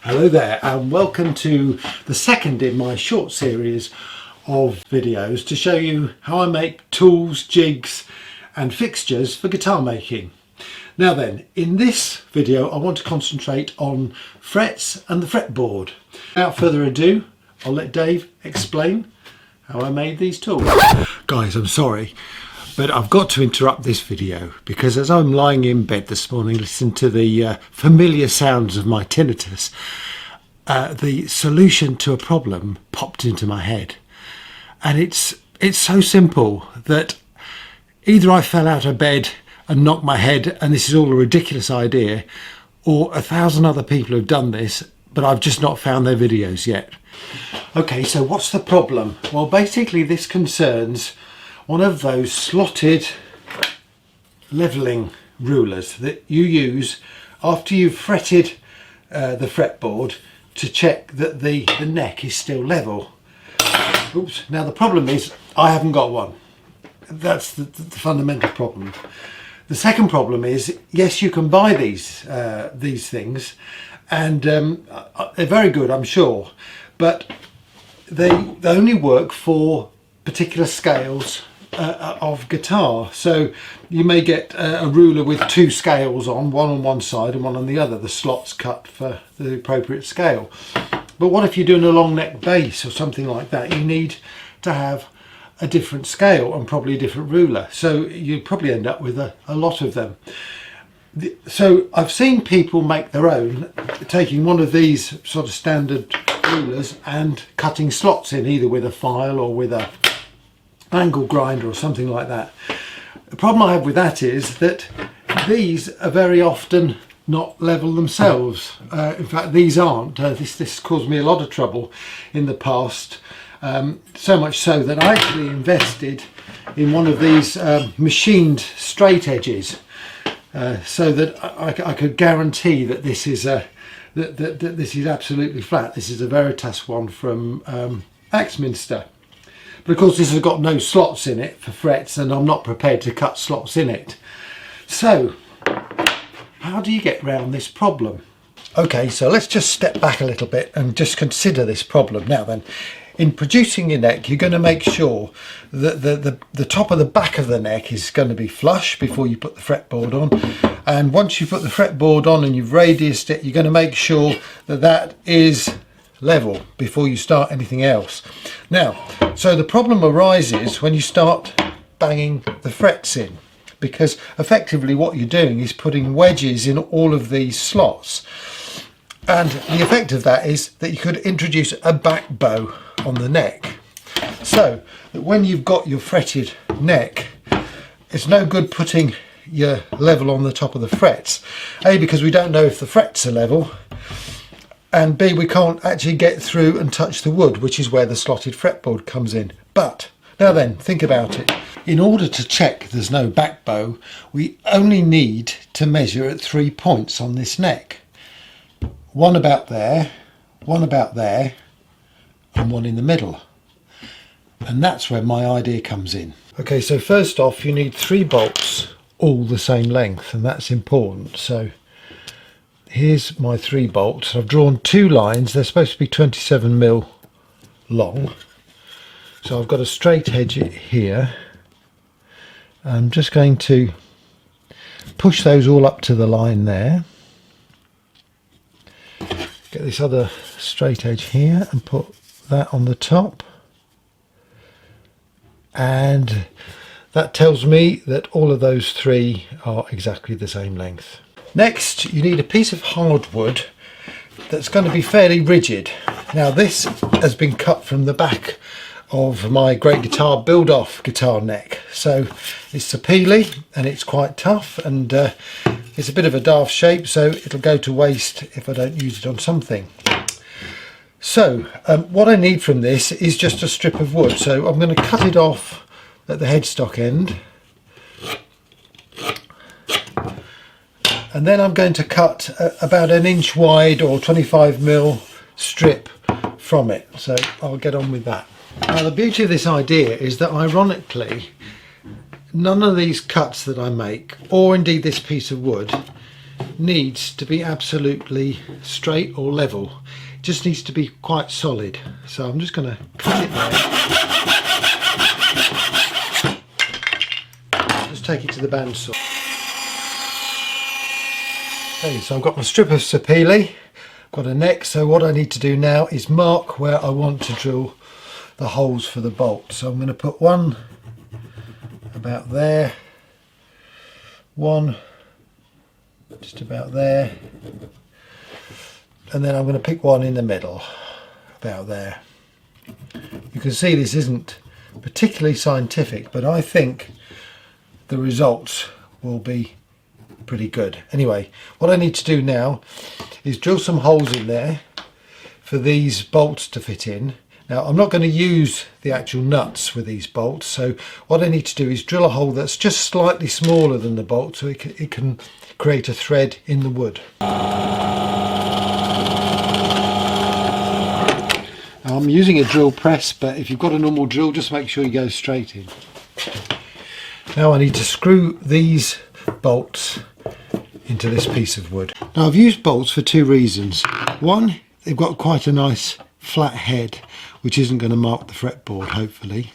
Hello there and welcome to the second in my short series of videos to show you how I make tools, jigs and fixtures for guitar making. Now then, in this video I want to concentrate on frets and the fretboard. Without further ado, I'll let Dave explain how I made these tools. Guys, I'm sorry, but I've got to interrupt this video because as I'm lying in bed this morning listening to the familiar sounds of my tinnitus, the solution to a problem popped into my head. And it's so simple that either I fell out of bed and knocked my head and this is all a ridiculous idea, or 1,000 other people have done this, but I've just not found their videos yet. Okay, so what's the problem? Well, basically this concerns one of those slotted leveling rulers that you use after you've fretted the fretboard to check that the neck is still level. Oops. Now the problem is I haven't got one. That's the fundamental problem. The second problem is, yes, you can buy these things and they're very good, I'm sure, but they only work for particular scales of guitar. So you may get a ruler with two scales on one side and one on the other, the slots cut for the appropriate scale. But what if you're doing a long neck bass or something like that? You need to have a different scale and probably a different ruler, so you probably end up with a lot of them. So I've seen people make their own, taking one of these sort of standard rulers and cutting slots in, either with a file or with a angle grinder or something like that. The problem I have with that is that these are very often not level themselves. In fact, these aren't. This caused me a lot of trouble in the past, so much so that I actually invested in one of these machined straight edges, so that I could guarantee that this is that this is absolutely flat. This is a Veritas one from Axminster. But of course this has got no slots in it for frets and I'm not prepared to cut slots in it. So how do you get around this problem? Okay, so let's just step back a little bit and just consider this problem. Now then, in producing your neck, you're going to make sure that the top of the back of the neck is going to be flush before you put the fretboard on. And once you put the fretboard on and you've radiused it, you're going to make sure that that is level before you start anything else. Now, so the problem arises when you start banging the frets in, because effectively what you're doing is putting wedges in all of these slots, and the effect of that is that you could introduce a back bow on the neck, so that when you've got your fretted neck, it's no good putting your level on the top of the frets, A, because we don't know if the frets are level, and B, we can't actually get through and touch the wood, which is where the slotted fretboard comes in. But now then, think about it. In order to check there's no back bow, we only need to measure at 3 points on this neck. One about there, and one in the middle. And that's where my idea comes in. Okay, so first off, you need 3 bolts all the same length, and that's important. So here's my 3 bolts. I've drawn 2 lines. They're supposed to be 27mm long. So I've got a straight edge here. I'm just going to push those all up to the line there. Get this other straight edge here and put that on the top. And that tells me that all of those 3 are exactly the same length. Next, you need a piece of hardwood that's going to be fairly rigid. Now this has been cut from the back of my Great Guitar build-off guitar neck. So it's sapele and it's quite tough, and it's a bit of a daft shape, so it'll go to waste if I don't use it on something. So what I need from this is just a strip of wood. So I'm going to cut it off at the headstock end. And then I'm going to cut about 1 inch wide or 25mm strip from it. So I'll get on with that. Now the beauty of this idea is that ironically none of these cuts that I make, or indeed this piece of wood, needs to be absolutely straight or level. It just needs to be quite solid. So I'm just going to cut it there. Just take it to the bandsaw. Okay, so I've got my strip of sapele, got a neck, so what I need to do now is mark where I want to drill the holes for the bolt. So I'm going to put one about there, one just about there, and then I'm going to pick one in the middle about there. You can see this isn't particularly scientific, but I think the results will be pretty good. Anyway, what I need to do now is drill some holes in there for these bolts to fit in. Now I'm not going to use the actual nuts with these bolts, so what I need to do is drill a hole that's just slightly smaller than the bolt so it can create a thread in the wood. Now, I'm using a drill press, but if you've got a normal drill, just make sure you go straight in. Now I need to screw these bolts into this piece of wood. Now I've used bolts for two reasons. One, they've got quite a nice flat head which isn't going to mark the fretboard, hopefully.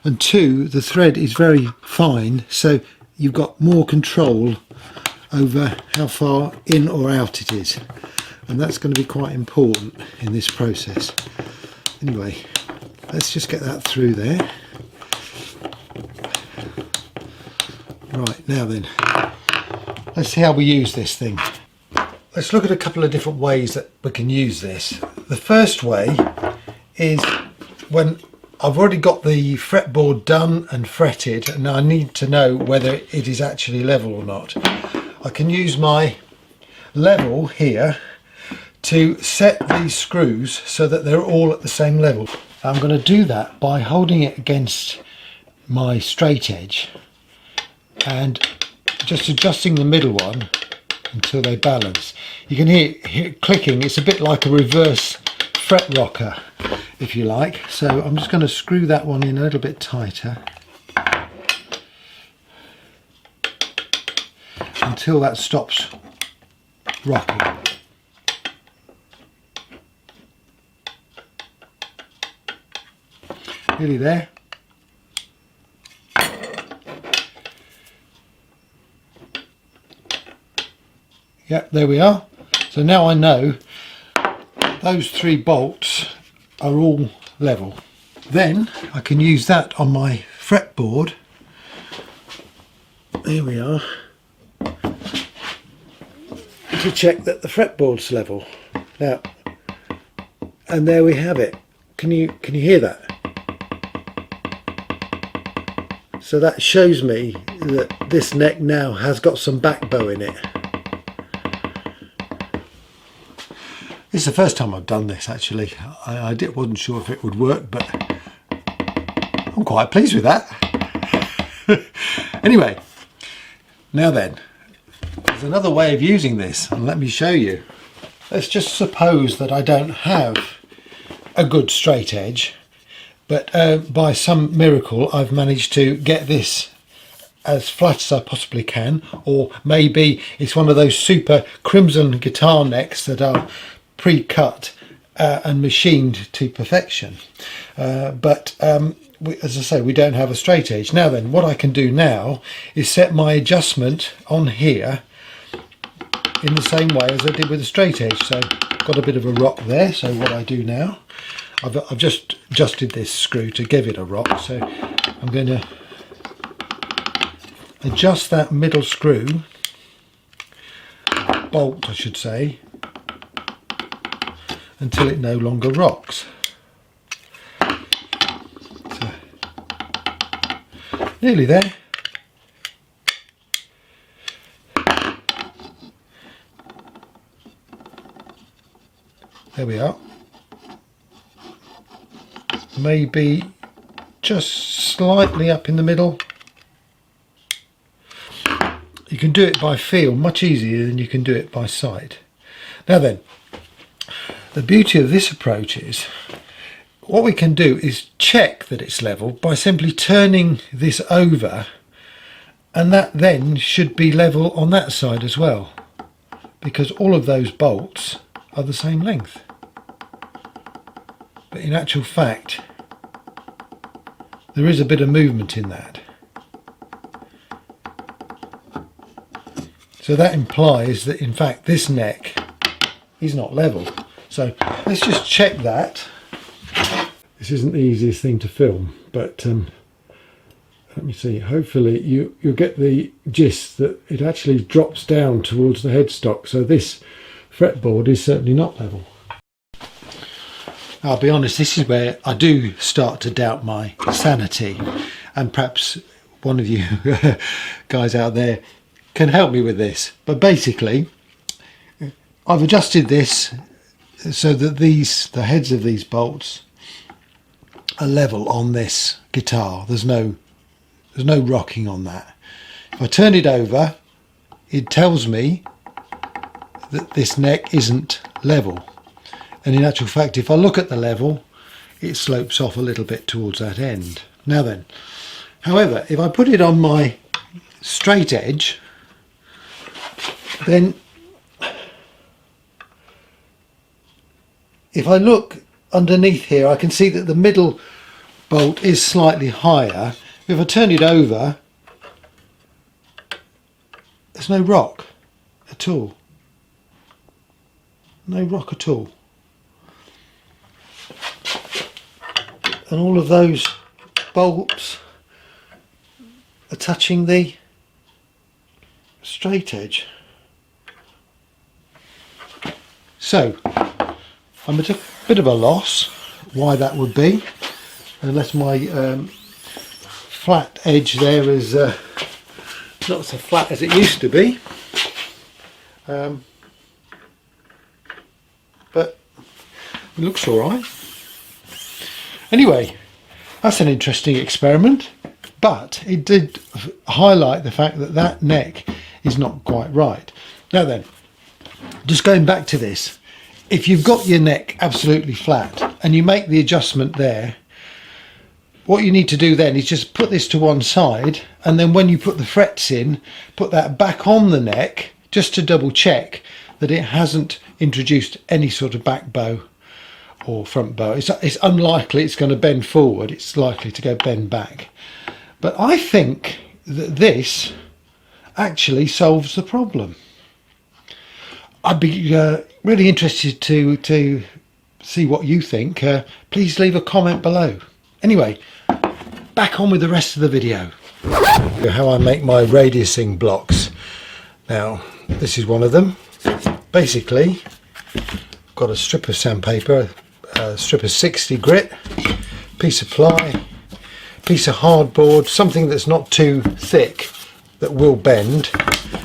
And two, the thread is very fine, so you've got more control over how far in or out it is, and that's going to be quite important in this process. Anyway, let's just get that through there. Right, now then, let's see how we use this thing. Let's look at a couple of different ways that we can use this. The first way is when I've already got the fretboard done and fretted and I need to know whether it is actually level or not. I can use my level here to set these screws so that they're all at the same level. I'm going to do that by holding it against my straight edge and just adjusting the middle one until they balance. You can hear it clicking. It's a bit like a reverse fret rocker, if you like. So I'm just going to screw that one in a little bit tighter until that stops rocking. Nearly there. Yep, there we are. So now I know those three bolts are all level. Then I can use that on my fretboard. There we are. To check that the fretboard's level. Now, and there we have it. Can you hear that? So that shows me that this neck now has got some backbow in it. This is the first time I've done this actually. I wasn't sure if it would work, but I'm quite pleased with that. Anyway, now then, there's another way of using this, and let me show you. Let's just suppose that I don't have a good straight edge, but by some miracle I've managed to get this as flat as I possibly can, or maybe it's one of those super crimson guitar necks that are pre-cut and machined to perfection, but as I say, we don't have a straight edge. Now then, what I can do now is set my adjustment on here in the same way as I did with the straight edge. So got a bit of a rock there, so what I do now, I've just adjusted this screw to give it a rock, so I'm going to adjust that middle screw, bolt I should say, until it no longer rocks. So, nearly there. There we are. Maybe just slightly up in the middle. You can do it by feel much easier than you can do it by sight. Now then, the beauty of this approach is what we can do is check that it's level by simply turning this over, and that then should be level on that side as well. because all of those bolts are the same length. But in actual fact, there is a bit of movement in that. So that implies that in fact this neck is not level. So let's just check that. This isn't the easiest thing to film, but let me see, hopefully you'll get the gist that it actually drops down towards the headstock, so this fretboard is certainly not level. I'll be honest, this is where I do start to doubt my sanity, and perhaps one of you guys out there can help me with this. But basically I've adjusted this so that the heads of these bolts are level on this guitar. There's no rocking on that. If I turn it over, it tells me that this neck isn't level, and in actual fact if I look at the level, it slopes off a little bit towards that end. Now then, however, if I put it on my straight edge, then if I look underneath here, I can see that the middle bolt is slightly higher. If I turn it over, there's no rock at all. No rock at all. And all of those bolts are touching the straight edge. So I'm at a bit of a loss why that would be, unless my flat edge there is not so flat as it used to be, but it looks alright. Anyway, that's an interesting experiment, but it did highlight the fact that that neck is not quite right. Now then, just going back to this, if you've got your neck absolutely flat and you make the adjustment there, what you need to do then is just put this to one side, and then when you put the frets in, put that back on the neck just to double check that it hasn't introduced any sort of back bow or front bow. It's unlikely it's going to bend forward, it's likely to go bend back. But I think that this actually solves the problem. I'd be really interested to see what you think. Please leave a comment below. Anyway, back on with the rest of the video. How I make my radiusing blocks. Now, this is one of them. Basically, I've got a strip of sandpaper, a strip of 60 grit, piece of ply, piece of hardboard, something that's not too thick that will bend,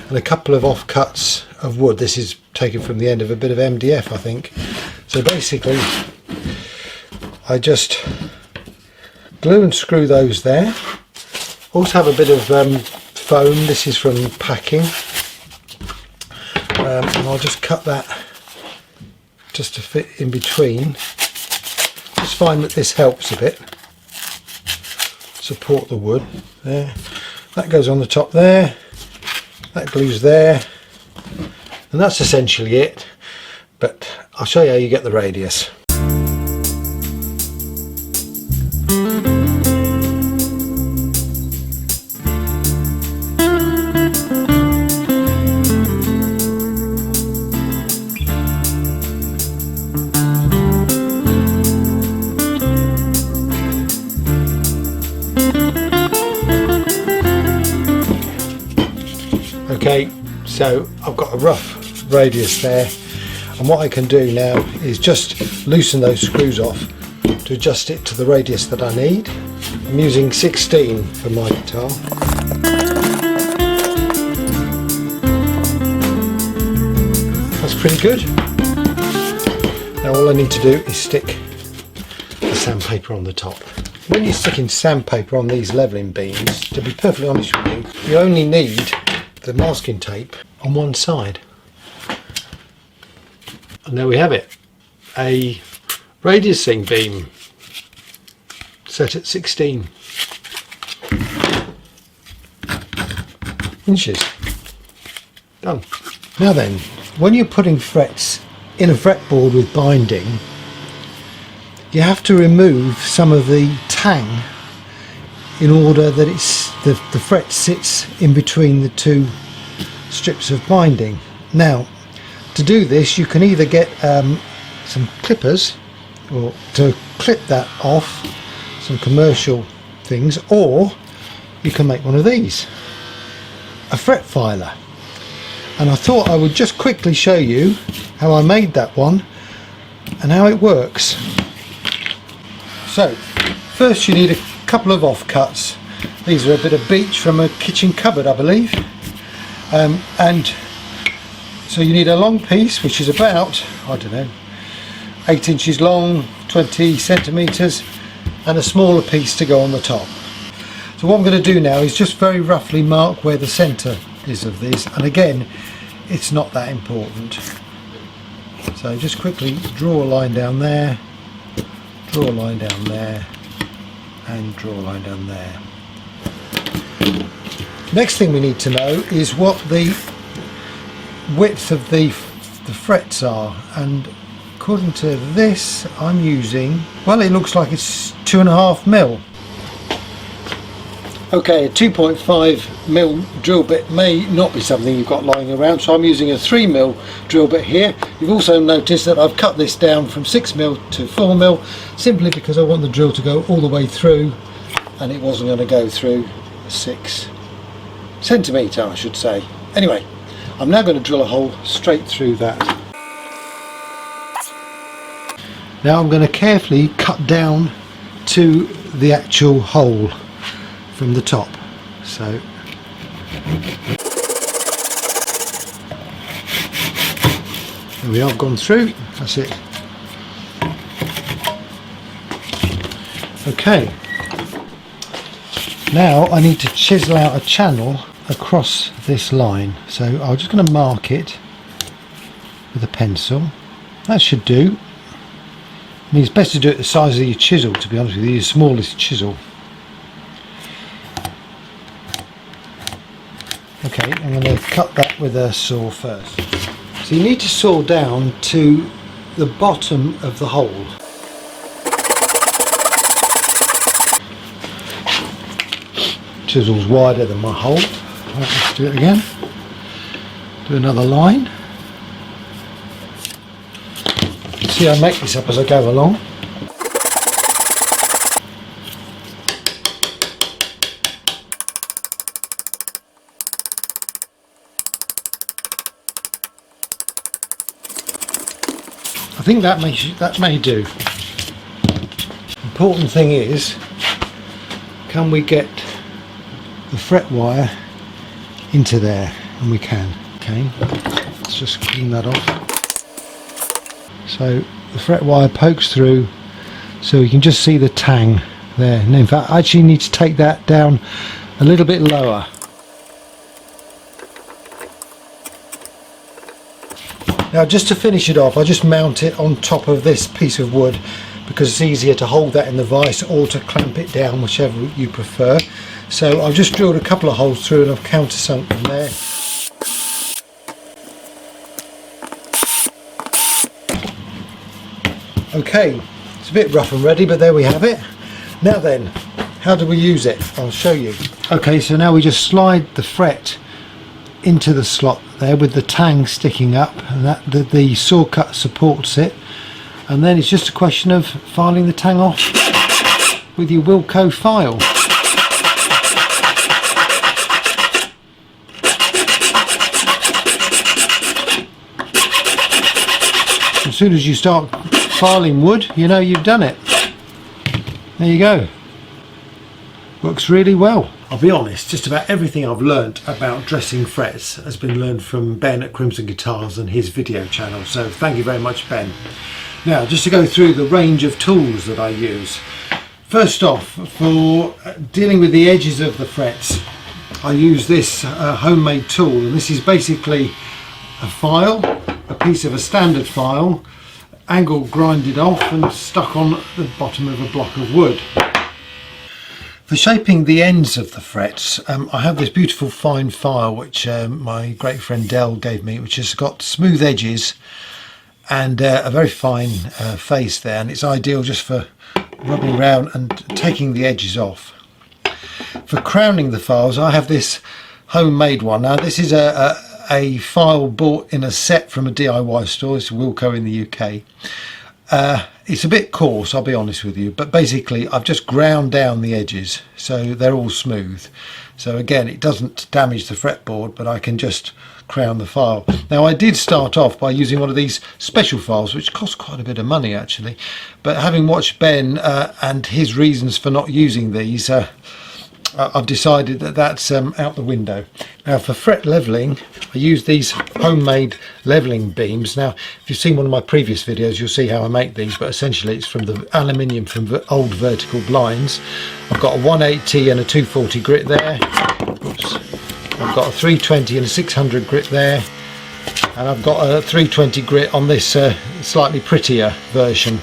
and a couple of offcuts of wood. This is taken from the end of a bit of MDF, I think. So basically I just glue and screw those there. Also have a bit of foam. This is from packing, and I'll just cut that just to fit in between. Just find that this helps a bit support the wood there. That goes on the top there, that glues there, and that's essentially it. But I'll show you how you get the radius. Okay, so I've got a rough radius there, and what I can do now is just loosen those screws off to adjust it to the radius that I need. I'm using 16 for my guitar. That's pretty good. Now all I need to do is stick the sandpaper on the top. When you're sticking sandpaper on these leveling beams, to be perfectly honest with you, you only need the masking tape on one side. And there we have it, a radiusing beam set at 16 inches. Done. Now then, when you're putting frets in a fretboard with binding, you have to remove some of the tang in order that the fret sits in between the two strips of binding. Now, to do this, you can either get some clippers or to clip that off, some commercial things, or you can make one of these, a fret filer. And I thought I would just quickly show you how I made that one and how it works. So first you need a couple of offcuts. These are a bit of beech from a kitchen cupboard, I believe, and so you need a long piece which is about, I don't know, 8 inches long, 20 centimeters, and a smaller piece to go on the top. So what I'm going to do now is just very roughly mark where the center is of this, and again, it's not that important. So just quickly draw a line down there, draw a line down there, and draw a line down there. Next thing we need to know is what the width of the frets are, and according to this I'm using, well, it looks like it's 2.5 mil. Okay, a 2.5 mil drill bit may not be something you've got lying around, so I'm using a 3 mil drill bit here. You've also noticed that I've cut this down from 6 mil to 4 mil simply because I want the drill to go all the way through, and it wasn't going to go through 6 centimetre, I should say. Anyway, I'm now going to drill a hole straight through that. Now I'm going to carefully cut down to the actual hole from the top. So there we are, I've gone through, that's it. Okay, now I need to chisel out a channel across this line, so I'm just going to mark it with a pencil. That should do. I mean, it's best to do it the size of your chisel, to be honest with you, your smallest chisel. Okay, I'm going to cut that with a saw first. So you need to saw down to the bottom of the hole. Chisel's wider than my hole. Right, let's do it again. Do another line. You see, I make this up as I go along. I think that may do. Important thing is, can we get the fret wire into there? And we can. Okay, let's just clean that off. So the fret wire pokes through, so you can just see the tang there. And in fact, I actually need to take that down a little bit lower. Now, just to finish it off, I just mount it on top of this piece of wood because it's easier to hold that in the vise or to clamp it down, whichever you prefer. So I've just drilled a couple of holes through and I've countersunk them there. Okay, it's a bit rough and ready, but there we have it. Now then, how do we use it? I'll show you. Okay, so now we just slide the fret into the slot there with the tang sticking up, and that the saw cut supports it, and then it's just a question of filing the tang off with your Wilco file. As soon as you start filing wood, you know you've done it. There you go. Works really well. I'll be honest, just about everything I've learnt about dressing frets has been learned from Ben at Crimson Guitars and his video channel, so thank you very much, Ben. Now, just to go through the range of tools that I use. First off, for dealing with the edges of the frets, I use this homemade tool, and this is basically a file, a piece of a standard file, angle grinded off and stuck on the bottom of a block of wood. For shaping the ends of the frets, I have this beautiful fine file which my great friend Dell gave me, which has got smooth edges and a very fine face there, and it's ideal just for rubbing around and taking the edges off. For crowning the files, I have this homemade one. Now this is a file bought in a set from a DIY store. It's Wilko in the UK. It's a bit coarse, I'll be honest with you, but basically I've just ground down the edges so they're all smooth. So again, it doesn't damage the fretboard, but I can just crown the file. Now I did start off by using one of these special files, which cost quite a bit of money actually, but having watched Ben and his reasons for not using these, I've decided that that's out the window. Now for fret leveling, I use these homemade leveling beams. Now if you've seen one of my previous videos, you'll see how I make these, but essentially it's from the aluminium from the old vertical blinds. I've got a 180 and a 240 grit there. Oops. I've got a 320 and a 600 grit there, and I've got a 320 grit on this slightly prettier version.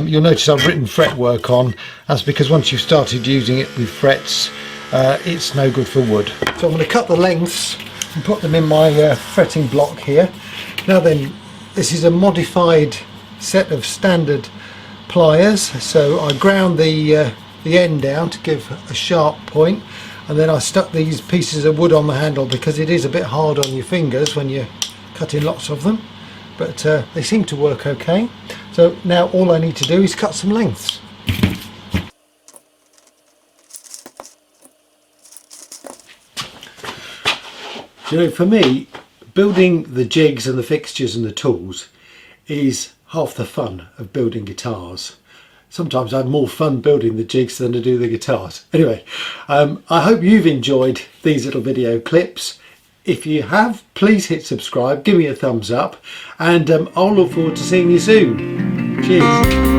You'll notice I've written fretwork on. That's because once you've started using it with frets, it's no good for wood. So I'm going to cut the lengths and put them in my fretting block here. Now then, this is a modified set of standard pliers, so I ground the end down to give a sharp point, and then I stuck these pieces of wood on the handle because it is a bit hard on your fingers when you're cutting lots of them, but they seem to work okay. So now all I need to do is cut some lengths. You know, for me, building the jigs and the fixtures and the tools is half the fun of building guitars. Sometimes I have more fun building the jigs than to do the guitars. Anyway, I hope you've enjoyed these little video clips. If you have, please hit subscribe, give me a thumbs up, and I'll look forward to seeing you soon. Cheers.